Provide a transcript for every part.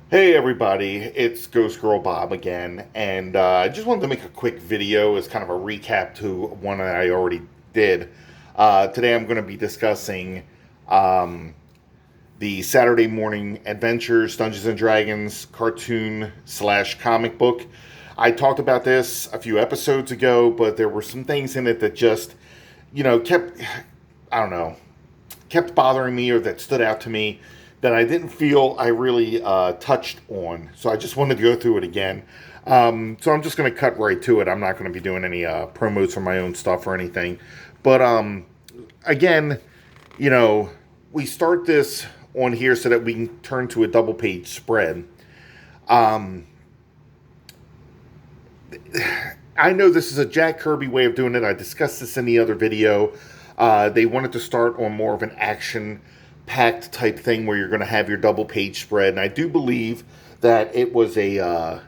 Hey everybody, it's Ghost Girl Bob again, and I just wanted to make a quick video as kind of a recap to one that I already did. Today I'm going to be discussing um, the Saturday Morning Adventures Dungeons and Dragons cartoon slash comic book. I talked about this a few episodes ago, but there were some things in it that just, kept, I don't know, kept bothering me or that stood out to me that I didn't feel I really touched on. So I just wanted to go through it again. So I'm just going to cut right to it. I'm not going to be doing any promos for my own stuff or anything. But again, you know, we start this on here so that we can turn to a double page spread. Um, I know this is a Jack Kirby way of doing it. I discussed this in the other video. They wanted to start on more of an action packed type thing where you're going to have your double page spread. And I do believe that it was a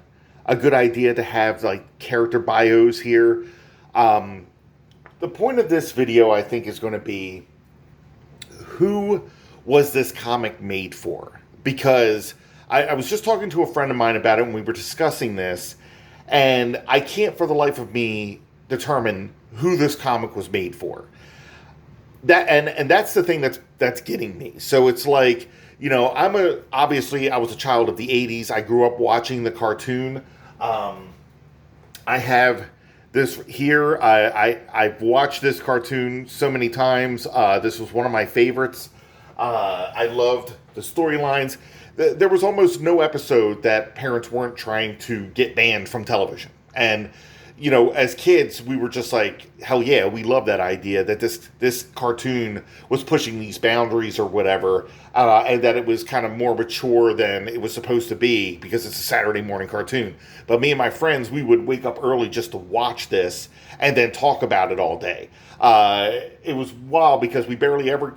good idea to have like character bios here. Um, the point of this video, I think, is going to be who was this comic made for? Because I was just talking to a friend of mine about it when we were discussing this, and I can't for the life of me determine who this comic was made for. And that's the thing that's getting me. So it's like, I was a child of the 80s. I grew up watching the cartoon. I have this here. I've watched this cartoon so many times. This was one of my favorites. I loved the storylines. There was almost no episode that parents weren't trying to get banned from television. And as kids, we were just like, hell yeah, we love that idea that this cartoon was pushing these boundaries or whatever, and that it was kind of more mature than it was supposed to be because it's a Saturday morning cartoon. But me and my friends, we would wake up early just to watch this and then talk about it all day. It was wild because we barely ever,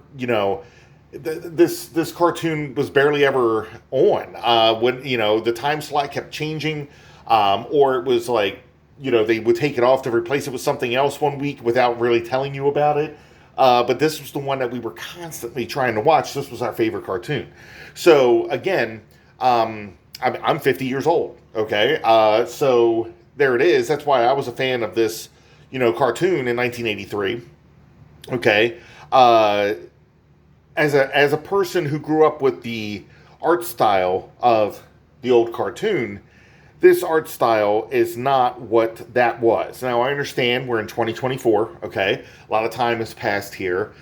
this cartoon was barely ever on when the time slot kept changing, or it was like they would take it off to replace it with something else one week without really telling you about it. But this was the one that we were constantly trying to watch. This was our favorite cartoon. So again, I'm 50 years old. Okay, so there it is. That's why I was a fan of this, cartoon in 1983. Okay, as a person who grew up with the art style of the old cartoon, this art style is not what that was. Now, I understand we're in 2024, okay? A lot of time has passed here.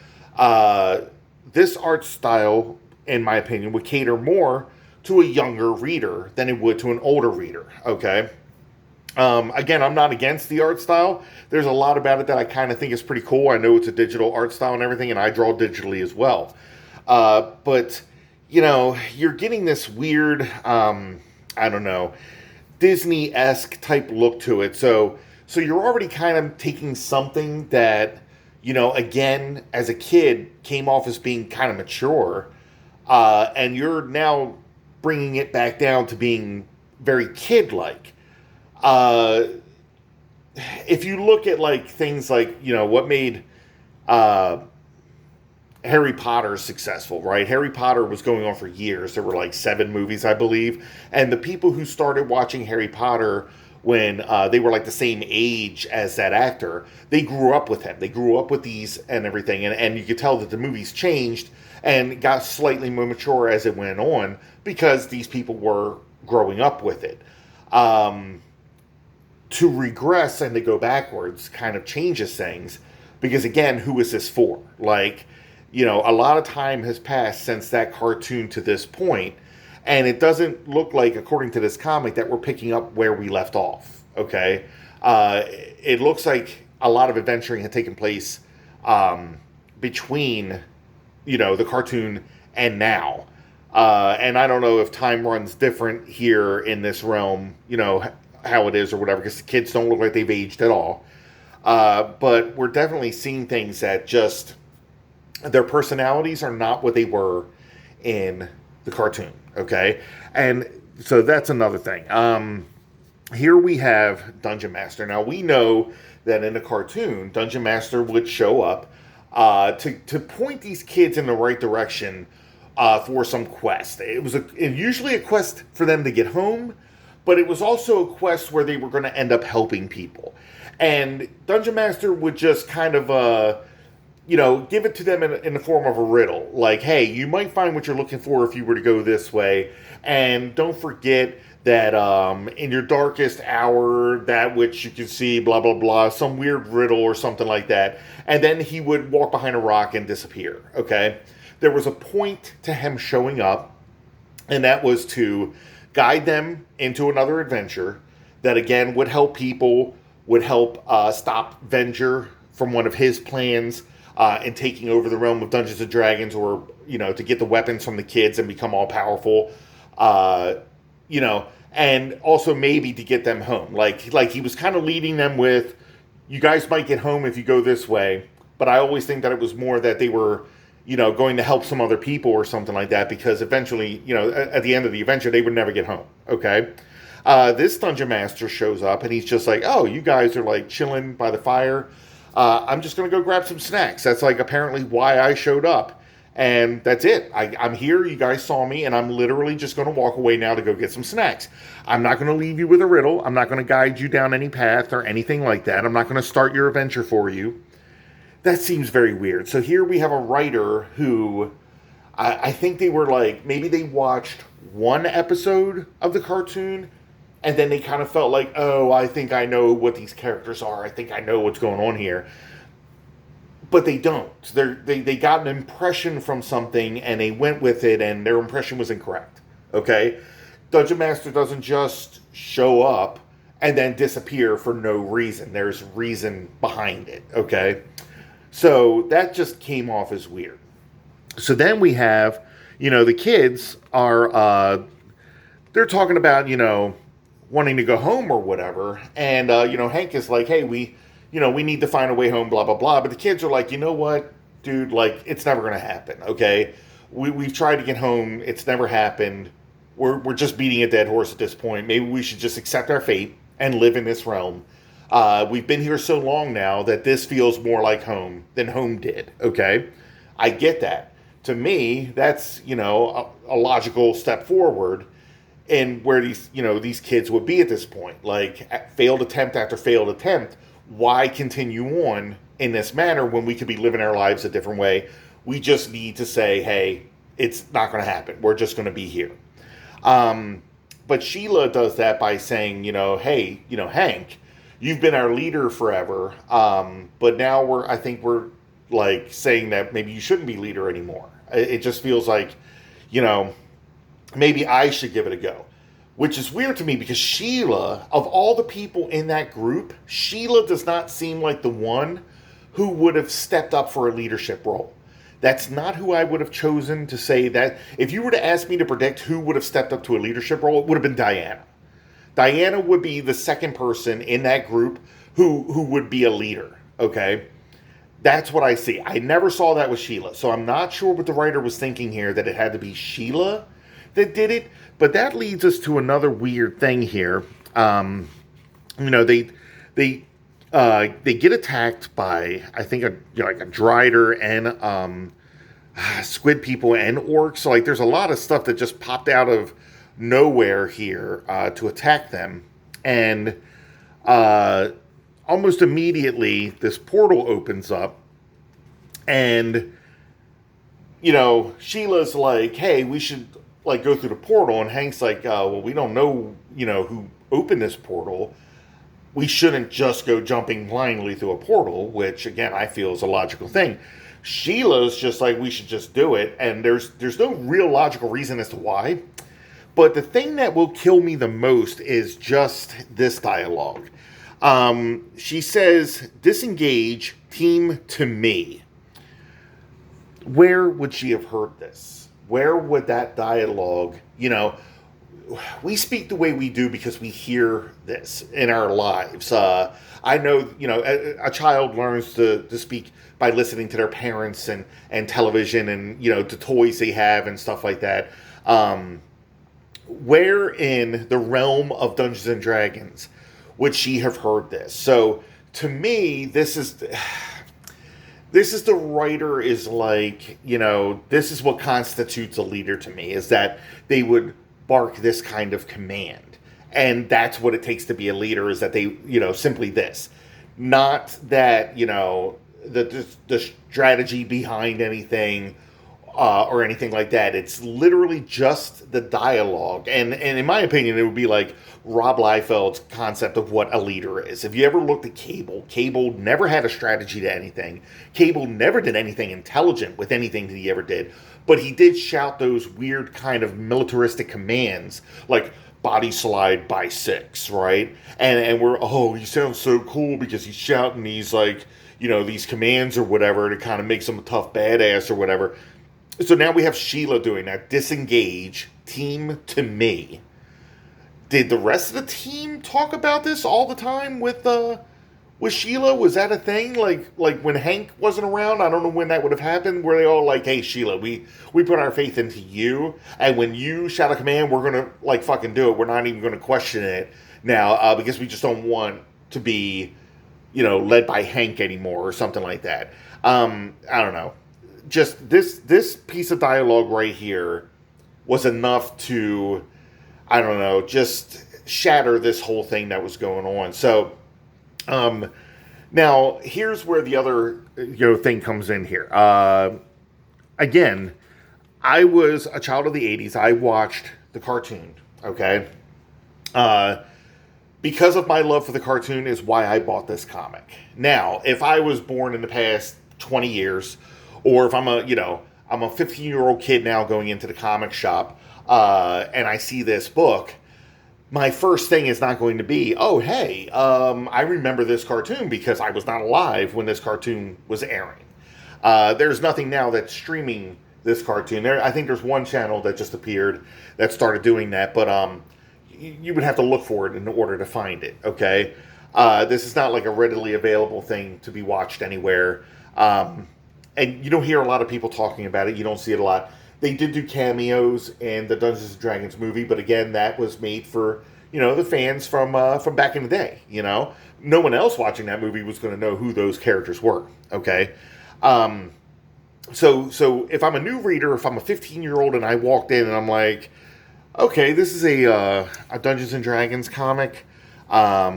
This art style, in my opinion, would cater more to a younger reader than it would to an older reader, okay? Again, I'm not against the art style. There's a lot about it that I kind of think is pretty cool. I know it's a digital art style and everything, and I draw digitally as well. But, you're getting this weird, I don't know, Disney-esque type look to it. So you're already kind of taking something that, again, as a kid, came off as being kind of mature, and you're now bringing it back down to being very kid-like. Uh, if you look at like things like what made uh, Harry Potter successful, right? Harry Potter was going on for years. There were like 7 movies, I believe. And the people who started watching Harry Potter when they were like the same age as that actor, they grew up with him. They grew up with these and everything. And you could tell that the movies changed and got slightly more mature as it went on because these people were growing up with it. To regress and to go backwards kind of changes things because, again, who is this for? Like, a lot of time has passed since that cartoon to this point, and it doesn't look like, according to this comic, that we're picking up where we left off. Okay, it looks like a lot of adventuring had taken place between, the cartoon and now. And I don't know if time runs different here in this realm, how it is or whatever, because the kids don't look like they've aged at all. But we're definitely seeing things that just their personalities are not what they were in the cartoon. Okay, and so that's another thing. Here we have Dungeon Master. Now we know that in the cartoon, Dungeon Master would show up to point these kids in the right direction for some quest. It was usually a quest for them to get home, but it was also a quest where they were going to end up helping people. And Dungeon Master would just kind of, give it to them in the form of a riddle. Like, hey, you might find what you're looking for if you were to go this way. And don't forget that in your darkest hour, that which you can see, blah, blah, blah, some weird riddle or something like that. And then he would walk behind a rock and disappear, okay? There was a point to him showing up, and that was to guide them into another adventure that, again, would help people, would help stop Venger from one of his plans in taking over the realm of Dungeons and Dragons, or, to get the weapons from the kids and become all powerful, and also maybe to get them home. Like he was kind of leading them with, you guys might get home if you go this way, but I always think that it was more that they were, going to help some other people or something like that, because eventually, at the end of the adventure, they would never get home, okay? This Dungeon Master shows up, and he's just like, oh, you guys are, like, chilling by the fire. I'm just going to go grab some snacks. That's, like, apparently why I showed up. And that's it. I'm here. You guys saw me, and I'm literally just going to walk away now to go get some snacks. I'm not going to leave you with a riddle. I'm not going to guide you down any path or anything like that. I'm not going to start your adventure for you. That seems very weird. So here we have a writer who, I think they were like, maybe they watched one episode of the cartoon, and then they kind of felt like, oh, I think I know what these characters are. I think I know what's going on here. But they don't. They got an impression from something, and they went with it, and their impression was incorrect. Okay? Dungeon Master doesn't just show up and then disappear for no reason. There's reason behind it. Okay? So that just came off as weird. So then we have, the kids are, they're talking about, wanting to go home or whatever. And, Hank is like, hey, we need to find a way home, blah, blah, blah. But the kids are like, you know what, dude, like, it's never going to happen, okay? We've tried to get home. It's never happened. We're just beating a dead horse at this point. Maybe we should just accept our fate and live in this realm. We've been here so long now that this feels more like home than home did, okay? I get that. To me, that's, a logical step forward in where these kids would be at this point. Like, failed attempt after failed attempt, why continue on in this manner when we could be living our lives a different way? We just need to say, hey, it's not going to happen. We're just going to be here. But Sheila does that by saying, hey, Hank, you've been our leader forever, but now I think we're like saying that maybe you shouldn't be leader anymore. It just feels like, maybe I should give it a go. Which is weird to me because Sheila, of all the people in that group, Sheila does not seem like the one who would have stepped up for a leadership role. That's not who I would have chosen to say that. If you were to ask me to predict who would have stepped up to a leadership role, it would have been Diana. Diana would be the second person in that group who would be a leader, okay? That's what I see. I never saw that with Sheila, so I'm not sure what the writer was thinking here, that it had to be Sheila that did it. But that leads us to another weird thing here. They get attacked by, I think, a Drider and squid people and orcs. So like, there's a lot of stuff that just popped out of nowhere here to attack them, and almost immediately this portal opens up, and Sheila's like, hey, we should like go through the portal, and Hank's like, well, we don't know who opened this portal. We shouldn't just go jumping blindly through a portal, which again I feel is a logical thing. Sheila's just like, we should just do it, and there's no real logical reason as to why. But the thing that will kill me the most is just this dialogue. She says, disengage, team to me. Where would she have heard this? Where would that dialogue, we speak the way we do because we hear this in our lives. I know, a child learns to speak by listening to their parents and television and, the toys they have and stuff like that. Where in the realm of Dungeons and Dragons would she have heard this? So to me, this is this is the writer is like, this is what constitutes a leader to me, is that they would bark this kind of command. And that's what it takes to be a leader, is that they, simply this. Not that, the strategy behind anything or anything like that. It's literally just the dialogue. And in my opinion, it would be like Rob Liefeld's concept of what a leader is. If you ever looked at Cable never had a strategy to anything. Cable never did anything intelligent with anything that he ever did. But he did shout those weird kind of militaristic commands, like body slide by 6, right? And we're, oh, he sounds so cool because he's shouting these, like, these commands or whatever to kind of make him a tough badass or whatever. So now we have Sheila doing that. Disengage, team to me. Did the rest of the team talk about this all the time with Sheila? Was that a thing? Like when Hank wasn't around, I don't know when that would have happened. Were they all like, "Hey Sheila, we put our faith into you, and when you shout a command, we're gonna like fucking do it. We're not even gonna question it now because we just don't want to be, led by Hank anymore or something like that." I don't know. Just this piece of dialogue right here was enough to, I don't know, just shatter this whole thing that was going on. So, now here's where the other thing comes in here. Again, I was a child of the '80s. I watched the cartoon. Okay, because of my love for the cartoon is why I bought this comic. Now, if I was born in the past 20 years, or if I'm a 15-year-old kid now going into the comic shop, and I see this book, my first thing is not going to be, oh, hey, I remember this cartoon because I was not alive when this cartoon was airing. There's nothing now that's streaming this cartoon. I think there's one channel that just appeared that started doing that, but you would have to look for it in order to find it, okay? This is not like a readily available thing to be watched anywhere. And you don't hear a lot of people talking about it. You don't see it a lot. They did do cameos in the Dungeons and Dragons movie, but again, that was made for, the fans from back in the day, No one else watching that movie was going to know who those characters were, okay? So if I'm a new reader, if I'm a 15-year-old and I walked in and I'm like, okay, this is a Dungeons and Dragons comic. I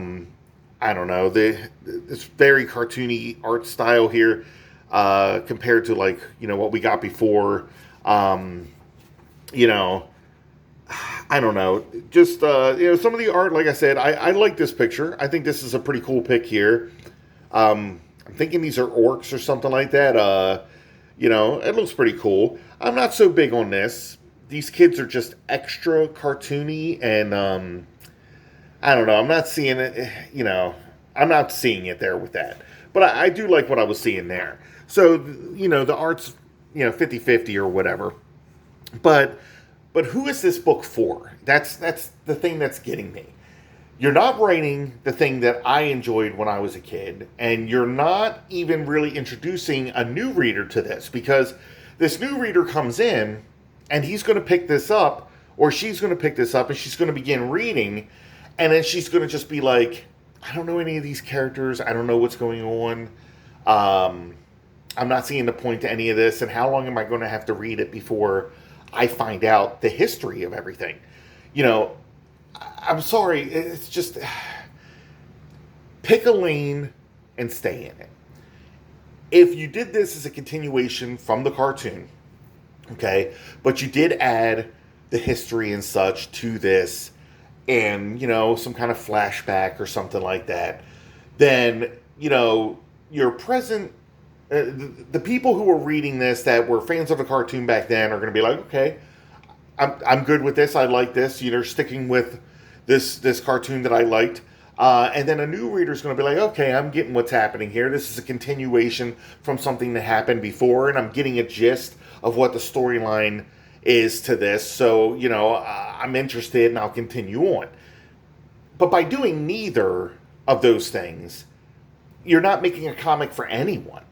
don't know. It's very cartoony art style here. Compared to what we got before, I don't know, just, some of the art, like I said, I like this picture. I think this is a pretty cool pic here. I'm thinking these are orcs or something like that. It looks pretty cool. I'm not so big on this. These kids are just extra cartoony and, I don't know. I'm not seeing it, I'm not seeing it there with that, but I do like what I was seeing there. So, the art's, 50-50 or whatever. But who is this book for? That's the thing that's getting me. You're not writing the thing that I enjoyed when I was a kid, and you're not even really introducing a new reader to this, because this new reader comes in, and he's going to pick this up, or she's going to pick this up, and she's going to begin reading, and then she's going to just be like, I don't know any of these characters, I don't know what's going on, I'm not seeing the point to any of this, and how long am I going to have to read it before I find out the history of everything? I'm sorry, it's just, pick a lane and stay in it. If you did this as a continuation from the cartoon, okay, but you did add the history and such to this, and, some kind of flashback or something like that, then, your present... the people who were reading this that were fans of the cartoon back then are going to be like, okay, I'm good with this. I like this. Sticking with this cartoon that I liked. And then a new reader is going to be like, okay, I'm getting what's happening here. This is a continuation from something that happened before, and I'm getting a gist of what the storyline is to this. So, I'm interested and I'll continue on. But by doing neither of those things, you're not making a comic for anyone.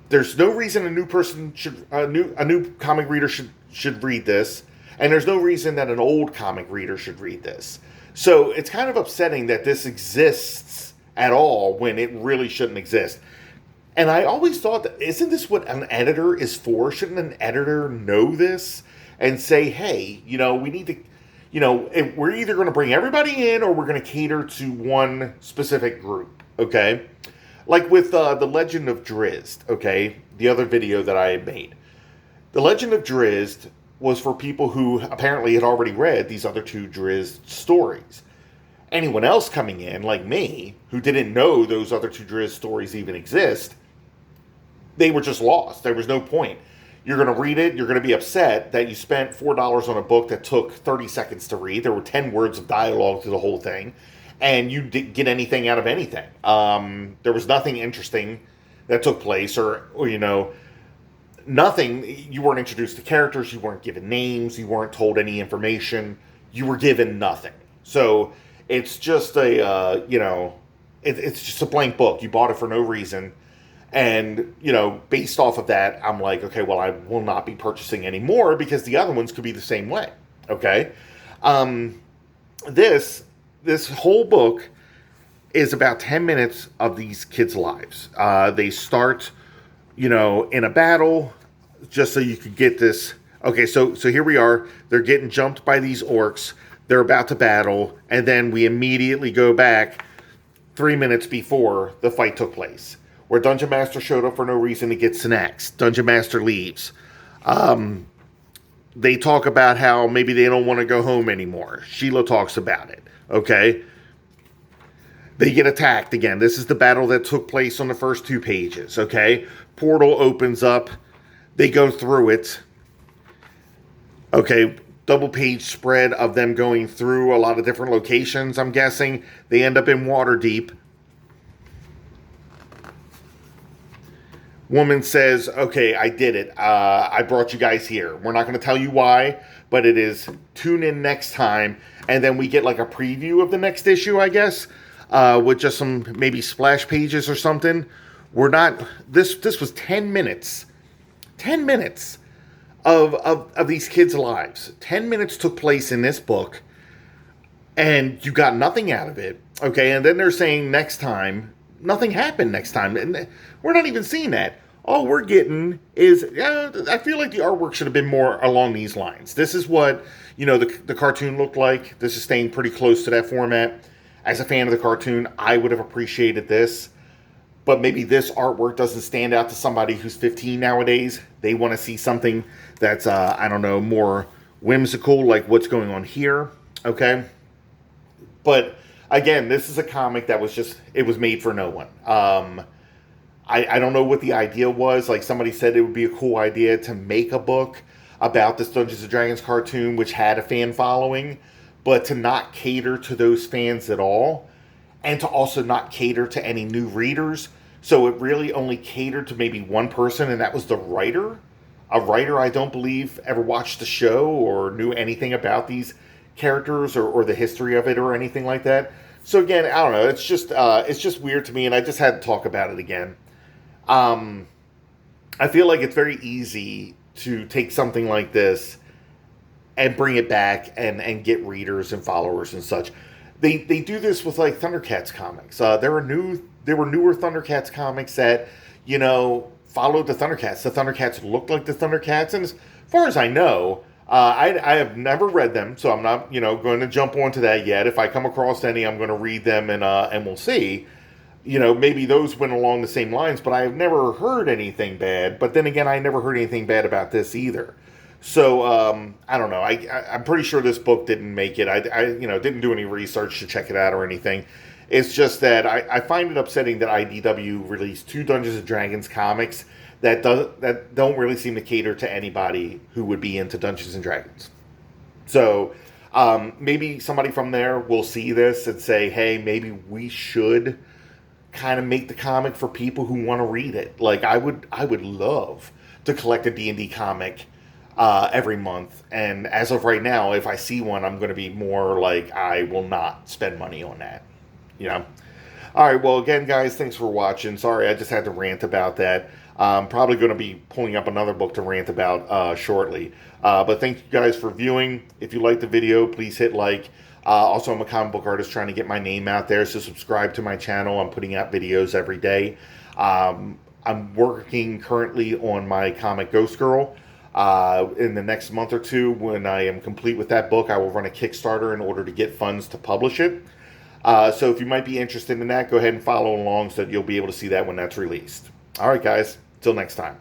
There's no reason a new comic reader should read this, and there's no reason that an old comic reader should read this. So it's kind of upsetting that this exists at all when it really shouldn't exist. And I always thought that, isn't this what an editor is for? Shouldn't an editor know this and say, hey, we need to, we're either going to bring everybody in or we're going to cater to one specific group, okay? Like with The Legend of Drizzt, okay? The other video that I had made. The Legend of Drizzt was for people who apparently had already read these other two Drizzt stories. Anyone else coming in, like me, who didn't know those other two Drizzt stories even exist, they were just lost. There was no point. You're going to read it. You're going to be upset that you spent $4 on a book that took 30 seconds to read. There were 10 words of dialogue to the whole thing, and you didn't get anything out of anything. There was nothing interesting that took place, or nothing. You weren't introduced to characters. You weren't given names. You weren't told any information. You were given nothing. So it's just it's just a blank book. You bought it for no reason. And, based off of that, I'm like, okay, well, I will not be purchasing any more because the other ones could be the same way. Okay. This whole book is about 10 minutes of these kids' lives. They start, in a battle, just so you could get this. Okay, so here we are. They're getting jumped by these orcs. They're about to battle. And then we immediately go back 3 minutes before the fight took place, where Dungeon Master showed up for no reason to get snacks. Dungeon Master leaves. They talk about how maybe they don't want to go home anymore. Sheila talks about it. Okay? They get attacked again. This is the battle that took place on the first 2 pages. Okay? Portal opens up. They go through it. Okay, double page spread of them going through a lot of different locations, I'm guessing. They end up in Waterdeep. Woman says, okay, I did it. I brought you guys here. We're not going to tell you why, but it is tune in next time. And then we get like a preview of the next issue, I guess, with just some maybe splash pages or something. We're not, this was 10 minutes. 10 minutes of these kids' lives. 10 minutes took place in this book, and you got nothing out of it. Okay, and then they're saying next time, nothing happened next time. And we're not even seeing that. All we're getting is, I feel like the artwork should have been more along these lines. This is what, the cartoon looked like. This is staying pretty close to that format. As a fan of the cartoon, I would have appreciated this. But maybe this artwork doesn't stand out to somebody who's 15 nowadays. They want to see something that's, more whimsical, like what's going on here. Okay? But again, this is a comic that it was made for no one. I don't know what the idea was. Like somebody said it would be a cool idea to make a book about this Dungeons & Dragons cartoon, which had a fan following, but to not cater to those fans at all, and to also not cater to any new readers. So it really only catered to maybe one person, and that was the writer. A writer I don't believe ever watched the show or knew anything about these characters or the history of it or anything like that. So again, I don't know. It's just weird to me, and I just had to talk about it again. I feel like it's very easy to take something like this and bring it back and get readers and followers and such. They do this with like Thundercats comics. There were newer Thundercats comics that followed the Thundercats. The Thundercats looked like the Thundercats, and as far as I know, I have never read them, so I'm not going to jump onto that yet. If I come across any, I'm going to read them and we'll see. Maybe those went along the same lines, but I've never heard anything bad. But then again, I never heard anything bad about this either. So I don't know. I'm pretty sure this book didn't make it. I didn't do any research to check it out or anything. It's just that I find it upsetting that IDW released 2 Dungeons and Dragons comics that don't really seem to cater to anybody who would be into Dungeons and Dragons. So maybe somebody from there will see this and say, hey, maybe we should kind of make the comic for people who want to read it. Like I would love to collect a D&D comic every month, and as of right now, if I see one, I'm going to be more like, I will not spend money on that. Alright, well again guys, thanks for watching. Sorry, I just had to rant about that. I'm probably going to be pulling up another book to rant about shortly. But thank you guys for viewing. If you liked the video, please hit like. Also, I'm a comic book artist trying to get my name out there, so subscribe to my channel. I'm putting out videos every day. I'm working currently on my comic Ghost Girl. In the next month or two, when I am complete with that book, I will run a Kickstarter in order to get funds to publish it. So if you might be interested in that, go ahead and follow along so that you'll be able to see that when that's released. All right, guys. Till next time.